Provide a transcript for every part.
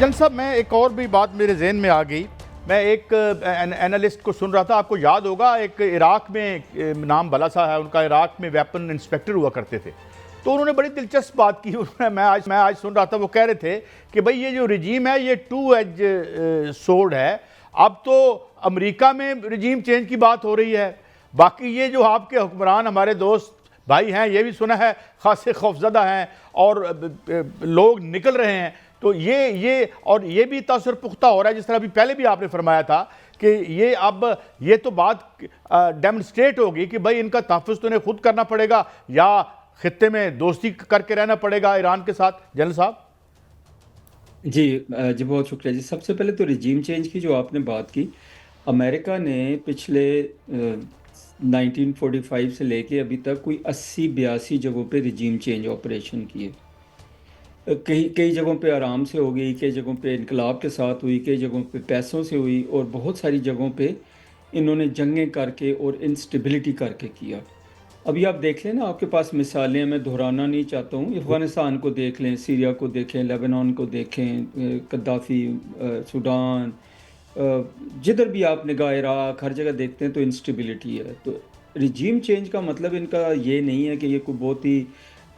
जन साहब, मैं एक और भी बात मेरे जहन में आ गई। मैं एक एनालिस्ट को सुन रहा था, आपको याद होगा एक इराक में नाम भला सा है उनका, इराक में वेपन इंस्पेक्टर हुआ करते थे। तो उन्होंने बड़ी दिलचस्प बात की। मैं आज सुन रहा था, वो कह रहे थे कि भाई ये जो रजीम है ये टू एज सोर्ड है। अब तो अमेरिका में रजीम चेंज की बात हो रही है, बाकी ये जो आपके हुक्मरान हमारे दोस्त भाई हैं, ये भी सुना है खासे खौफजदा हैं और लोग निकल रहे हैं। तो ये भी तासुर पुख्ता हो रहा है, जिस तरह अभी पहले भी आपने फरमाया था कि ये अब ये तो बात डेमोन्स्ट्रेट होगी कि भाई इनका तहफ़्फ़ुज़ तो इन्हें खुद करना पड़ेगा या खित्ते में दोस्ती करके रहना पड़ेगा ईरान के साथ। जनरल साहब जी बहुत शुक्रिया जी। सबसे पहले तो रिजीम चेंज की जो आपने बात की, अमेरिका ने पिछले 1945 से लेके अभी तक कोई 80-82 जगहों पे रिजीम चेंज ऑपरेशन किए। कई जगहों पे आराम से हो गई, कई जगहों पे इनकलाब के साथ हुई, कई जगहों पे पैसों से हुई, और बहुत सारी जगहों पे इन्होंने जंगें करके और इंस्टेबिलिटी करके किया। अभी आप देख लें ना, आपके पास मिसालें, मैं दोहराना नहीं चाहता हूँ। अफ़गानिस्तान को देख लें, सीरिया को देखें, लेबनान को देखें, कद्दाफ़ी, सूडान, जिधर भी आप निगाह, इराक, हर जगह देखते हैं तो इंस्टेबिलिटी है। तो रिजीम चेंज का मतलब इनका ये नहीं है कि ये कोई बहुत ही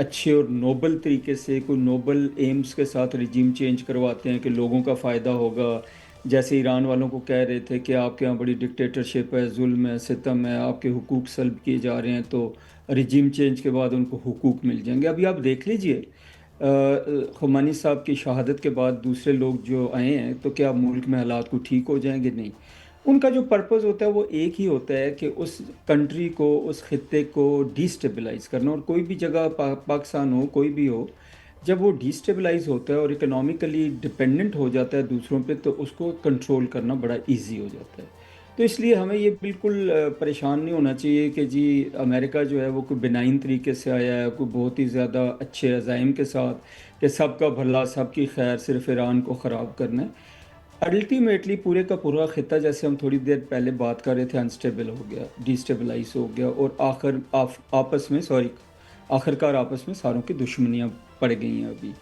अच्छे और नोबल तरीके से, कोई नोबल एम्स के साथ रिजीम चेंज करवाते हैं कि लोगों का फ़ायदा होगा। जैसे ईरान वालों को कह रहे थे कि आपके यहाँ बड़ी डिक्टेटरशिप है, जुल्म है, सितम है, आपके हुकूक सल्ब किए जा रहे हैं, तो रिजीम चेंज के बाद उनको हुकूक मिल जाएंगे। अभी आप देख लीजिए, खुमानी साहब की शहादत के बाद दूसरे लोग जो आए हैं, तो क्या मुल्क में हालात को ठीक हो जाएंगे? नहीं। उनका जो पर्पज़ होता है वो एक ही होता है कि उस कंट्री को, उस खित्ते को डिस्टेबलाइज़ करना। और कोई भी जगह, पाकिस्तान हो, कोई भी हो, जब वो डिस्टेबलाइज़ होता है और इकोनॉमिकली डिपेंडेंट हो जाता है दूसरों पे, तो उसको कंट्रोल करना बड़ा इजी हो जाता है। तो इसलिए हमें ये बिल्कुल परेशान नहीं होना चाहिए कि जी अमेरिका जो है वो कोई बिनाइन तरीके से आया है, कोई बहुत ही ज़्यादा अच्छे अज़ाइम के साथ कि सबका भला, सबकी खैर, सिर्फ ईरान को ख़राब करना है। अल्टीमेटली पूरे का पूरा खिता, जैसे हम थोड़ी देर पहले बात कर रहे थे, अनस्टेबल हो गया, डिस्टेबलाइज हो गया, और आखिरकार आपस में सारों की दुश्मनियाँ पड़ गई हैं।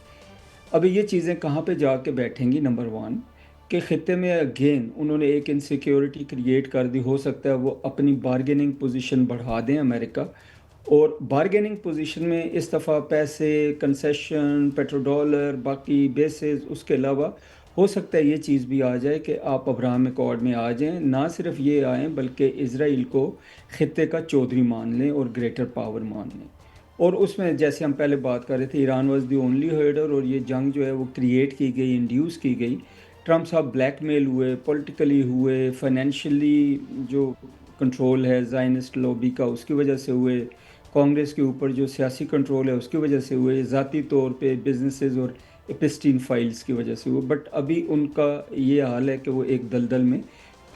अभी ये चीज़ें कहाँ पे जाके बैठेंगी? नंबर वन, कि ख़ित्ते में अगेन उन्होंने एक इनसिक्योरिटी क्रिएट कर दी। हो सकता है वो अपनी बारगेनिंग पोजीशन बढ़ा दें अमेरिका, और बारगेनिंग पोजीशन में इस दफ़ा पैसे, कंसेशन, पेट्रो डॉलर, बाकी बेसेस, उसके अलावा हो सकता है ये चीज़ भी आ जाए कि आप अब्राहम अकॉर्ड में आ जाएं। ना सिर्फ ये आएँ बल्कि इज़राइल को खित्ते का चौधरी मान लें और ग्रेटर पावर मान लें। और उसमें जैसे हम पहले बात कर रहे थे, ईरान वाज दी ओनली हर्डर, और ये जंग जो है वो क्रिएट की गई, इंड्यूस की गई। ट्रम्प साहब ब्लैकमेल हुए, पॉलिटिकली हुए, फाइनेंशियली जो कंट्रोल है ज़ायनिस्ट लॉबी का उसकी वजह से हुए, कांग्रेस के ऊपर जो सियासी कंट्रोल है उसकी वजह से हुए, ज़ाती तौर पे बिजनेसेस और एपिस्टीन फाइल्स की वजह से हुए। बट अभी उनका ये हाल है कि वो एक दलदल में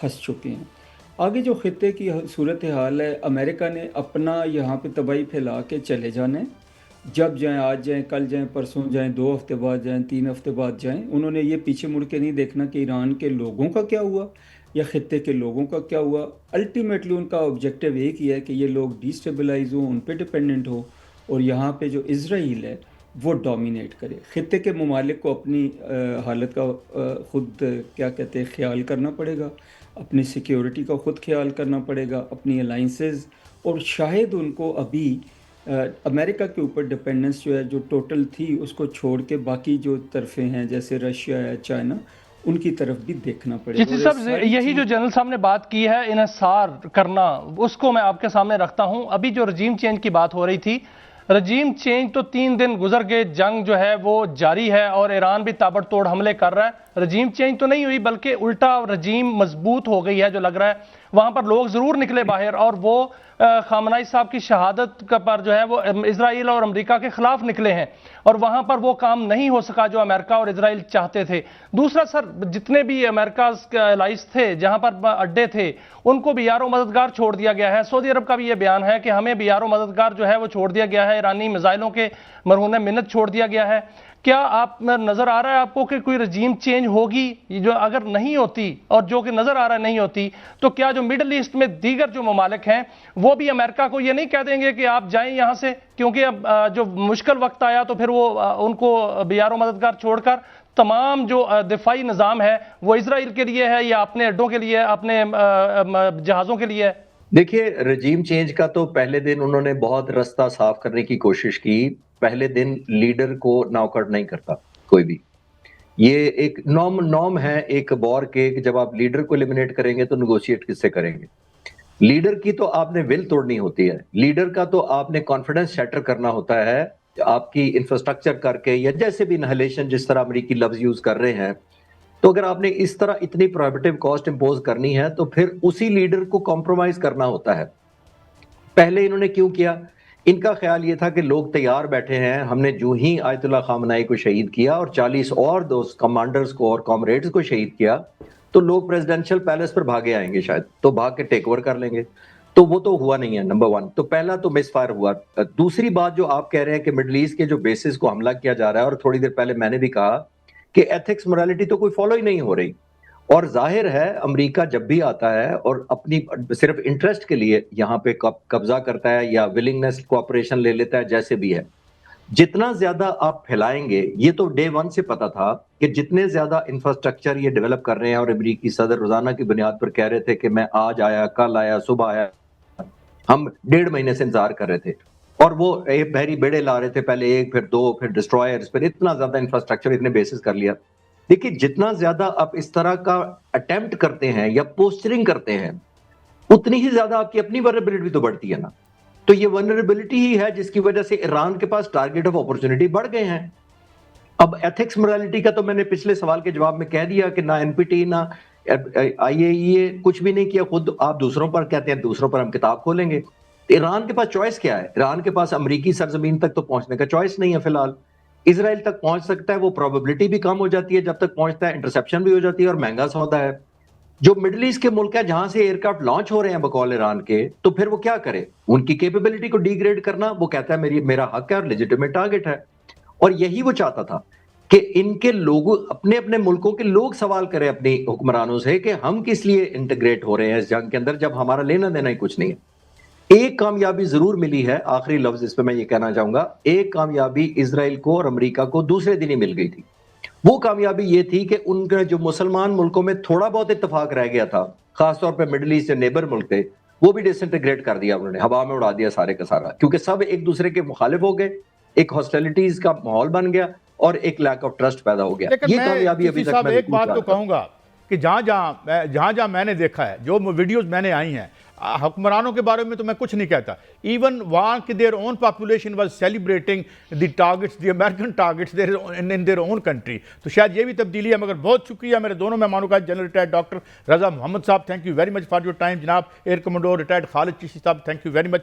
फंस चुके हैं। आगे जो खित्ते की सूरत हाल है, अमेरिका ने अपना यहाँ पे तबाही फैला के चले जाना है। जब जाएं, आज जाएं, कल जाएं, परसों जाएं, 2 हफ्ते बाद जाएं, 3 हफ्ते बाद जाएं। उन्होंने ये पीछे मुड़ के नहीं देखना कि ईरान के लोगों का क्या हुआ या खित्ते के लोगों का क्या हुआ। अल्टीमेटली उनका ऑब्जेक्टिव एक ही है कि ये लोग डिस्टेबलाइज हो, उन पर डिपेंडेंट हो, और यहाँ पे जो इज़राइल है वो डोमिनेट करे। खित्ते के ममालिक को अपनी हालत का ख़ुद क्या कहते हैं ख्याल करना पड़ेगा, अपनी सिक्योरिटी का ख़ुद ख्याल करना पड़ेगा, अपनी अलाइंसेस, और शायद उनको अभी अमेरिका के ऊपर डिपेंडेंस जो है, जो टोटल थी, उसको छोड़ के बाकी जो तरफे हैं जैसे रशिया या चाइना, उनकी तरफ भी देखना पड़ेगा। जी सब यही जो जनरल साहब ने बात की है, इन्हिसार करना, उसको मैं आपके सामने रखता हूं। अभी जो रजीम चेंज की बात हो रही थी, रजीम चेंज तो 3 दिन गुजर गए, जंग जो है वो जारी है और ईरान भी ताबड़तोड़ हमले कर रहा है। रजीम चेंज तो नहीं हुई, बल्कि उल्टा रजीम मजबूत हो गई है जो लग रहा है। वहां पर लोग जरूर निकले बाहर, और वो खामनाई साहब की शहादत का पर जो है वो इजराइल और अमेरिका के खिलाफ निकले हैं, और वहां पर वो काम नहीं हो सका जो अमेरिका और इजराइल चाहते थे। दूसरा सर, जितने भी अमेरिका के एलाइज थे, जहां पर अड्डे थे, उनको भी यारो मददगार छोड़ दिया गया है। सऊदी अरब का भी ये बयान है कि हमें भी यारो मददगार जो है वो छोड़ दिया गया है, ईरानी मिसाइलों के मरहून मिन्नत छोड़ दिया गया है। क्या आप नजर आ रहा है आपको कि कोई रजीम चेंज होगी? जो अगर नहीं होती, और जो कि नजर आ रहा है नहीं होती, तो क्या जो मिडल ईस्ट में दीगर जो ममालिक हैं वो भी अमेरिका को ये नहीं कह देंगे कि आप जाएं यहां से, क्योंकि अब जो मुश्किल वक्त आया तो फिर वो उनको बियारो मददगार छोड़कर تمام جو دفاعی نظام ہے وہ اسرائیل کے لیے ہے یا اپنے اڈوں کے لیے، اپنے جہازوں کے لیے ہے؟ دیکھیے رجیم چینج کا تو پہلے دن انہوں نے بہت رستہ صاف کرنے کی کوشش کی. پہلے دن لیڈر کو ناک آؤٹ نہیں کرتا کوئی بھی. یہ ایک نام ہے ایک وار کے کہ جب آپ لیڈر کو ایلیمنیٹ کریں گے تو نیگوشیٹ کس سے کریں گے. لیڈر کی تو آپ نے ول توڑنی ہوتی ہے. لیڈر کا تو آپ نے کانفیڈنس شیٹر کرنا ہوتا ہے آپ کی انفراسٹرکچر کر کے یا جیسے بھی انہیلیشن جس طرح امریکی لفظ یوز کر رہے ہیں. تو اگر آپ نے اس طرح اتنی پروہیبٹیو کاسٹ امپوز کرنی ہے تو پھر اسی لیڈر کو کمپرومائز کرنا ہوتا ہے. پہلے انہوں نے کیوں کیا؟ ان کا خیال یہ تھا کہ لوگ تیار بیٹھے ہیں، ہم نے جو ہی آیت اللہ خامنائی کو شہید کیا اور 40 اور دوست کمانڈرز کو اور کامریڈز کو شہید کیا تو لوگ پریزیڈنشل پیلس پر بھاگے آئیں گے شاید، تو بھاگ کے ٹیک اوور کر لیں گے. تو وہ تو ہوا نہیں ہے نمبر 1. تو پہلا تو مس فائر ہوا. دوسری بات جو آپ کہہ رہے ہیں کہ مڈل ایسٹ کے جو بیسز کو حملہ کیا جا رہا ہے، اور تھوڑی دیر پہلے میں نے بھی کہا کہ ایتھکس مورالٹی تو کوئی فالو ہی نہیں ہو رہی. اور ظاہر ہے امریکہ جب بھی آتا ہے اور اپنی صرف انٹرسٹ کے لیے یہاں پہ قبضہ کرتا ہے یا ولنگنس کوآپریشن لے لیتا ہے جیسے بھی ہے، جتنا زیادہ آپ پھیلائیں گے، یہ تو ڈے 1 سے پتا تھا کہ جتنے زیادہ انفراسٹرکچر یہ ڈیولپ کر رہے ہیں، اور امریکی صدر روزانہ کی بنیاد پر کہہ رہے تھے کہ میں آج آیا، کل آیا، صبح آیا، ہم 1.5 مہینے سے انتظار کر رہے تھے. اور وہ بحری بیڑے لا رہے تھے، پہلے 1 پھر 2 پھر ڈسٹرائرز، پھر اتنا زیادہ انفراسٹرکچر اتنے بیسز کر لیا. دیکھیے جتنا زیادہ آپ اس طرح کا اٹیمپٹ کرتے ہیں یا پوسچرنگ کرتے ہیں اتنی ہی زیادہ آپ کی اپنی ولنریبلٹی تو بڑھتی ہے نا. تو یہ ولنریبلٹی ہی ہے جس کی وجہ سے ایران کے پاس ٹارگیٹ آف اپورچونٹی بڑھ گئے ہیں. اب ایتھکس مورالٹی کا تو میں نے پچھلے سوال کے جواب میں کہہ دیا کہ نہ این پی ٹی نہ آئی اے ای اے کچھ بھی نہیں کیا. خود آپ دوسروں پر کہتے ہیں دوسروں پر ہم کتاب کھولیں گے. ایران کے پاس چوائس کیا ہے؟ ایران کے پاس امریکی سرزمین تک تو پہنچنے کا چوائس نہیں ہے فی الحال. اسرائیل تک پہنچ سکتا ہے، وہ پروبیبلٹی بھی کم ہو جاتی ہے جب تک پہنچتا ہے، انٹرسیپشن بھی ہو جاتی ہے اور مہنگا سودا ہے. جو مڈل ایسٹ کے ملک ہے جہاں سے ایئر کرافٹ لانچ ہو رہے ہیں بقول ایران کے، تو پھر وہ کیا کرے؟ ان کی کیپیبلٹی کو ڈی گریڈ کرنا، وہ کہتا ہے میرا حق ہے اور لیجیٹیمیٹ ٹارگٹ ہے. اور یہی وہ چاہتا تھا کہ ان کے لوگوں اپنے اپنے ملکوں کے لوگ سوال کریں اپنی حکمرانوں سے کہ ہم کس لیے انٹیگریٹ ہو رہے ہیں اس جنگ کے اندر جب ہمارا لینا دینا ہی کچھ نہیں ہے. ایک کامیابی ضرور ملی ہے، آخری لفظ اس پہ میں یہ کہنا چاہوں گا، ایک کامیابی اسرائیل کو اور امریکہ کو دوسرے دن ہی مل گئی تھی. وہ کامیابی یہ تھی کہ ان کے جو مسلمان ملکوں میں تھوڑا بہت اتفاق رہ گیا تھا، خاص طور پہ مڈل ایسٹ سے نیبر ملک تھے، وہ بھی ڈس انٹیگریٹ کر دیا انہوں نے، ہوا میں اڑا دیا سارے کا سارا، کیونکہ سب ایک دوسرے کے مخالف ہو گئے، ایک ہاسٹیلٹیز کا ماحول بن گیا اور ایک لیک آف ٹرسٹ پیدا ہو گیا. لیکن یہ کامیابی ابھی تک میں ایک بات تو کہوں گا کہ جہاں جہاں میں نے دیکھا ہے، جو ویڈیوز میں نے آئی ہیں، حکمرانوں کے بارے میں تو میں کچھ نہیں کہتا. ایون وہاں کی their own population was celebrating the targets, the American targets in their own country. تو شاید یہ بھی تبدیلی ہے. مگر بہت شکریہ میرے دونوں مہمانوں کا، جنرل ریٹائرڈ ڈاکٹر رضا محمد صاحب، thank you very much for your time. جناب ایئر کمانڈور ریٹائرڈ خالد چشتی صاحب، تھینک یو ویری مچ.